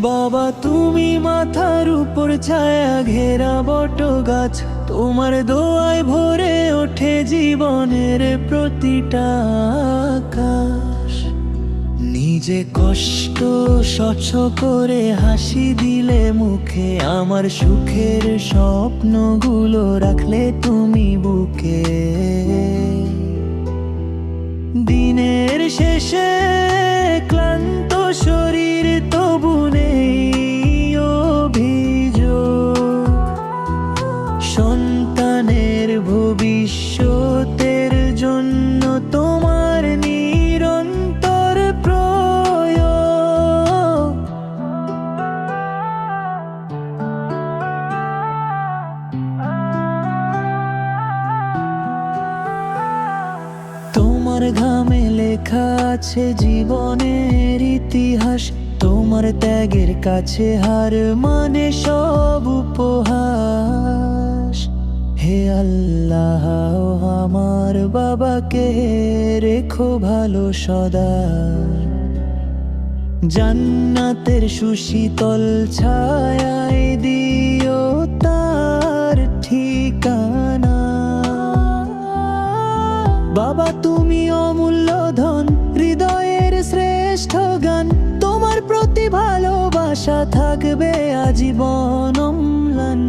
বাবা তুমি মাথার উপর ছায়া ঘেরা বট গাছ, তোমার দোয়ায় ভরে ওঠে জীবনের প্রতিটা আকাশ। নিজে কষ্ট স্বচ্ছ করে হাসি দিলে মুখে, আমার সুখের স্বপ্নগুলো রাখলে তুমি বুকে। দিনের শেষে ক্লান্ত শরীর তবু নেই অভিযোগ, সন্তানের ভবিষ্যতের জন্য তোমার নিরন্তর প্রয়োগ। তোমার ঘামে লেখা আছে জীবনের ইতিহাস, তোমার ত্যাগের কাছে হার মানে সব উপহাস। হে আল্লাহ আমার বাবাকে রেখো ভালো সদা, জান্নাতের সুশীতল ছায়ায় দিও তার ঠিকানা। বাবা তুমি অমূল্য ধন, হৃদয়ের শ্রেষ্ঠ গান, তোমার প্রতি ভালোবাসা থাকবে আজীবন অম্লান।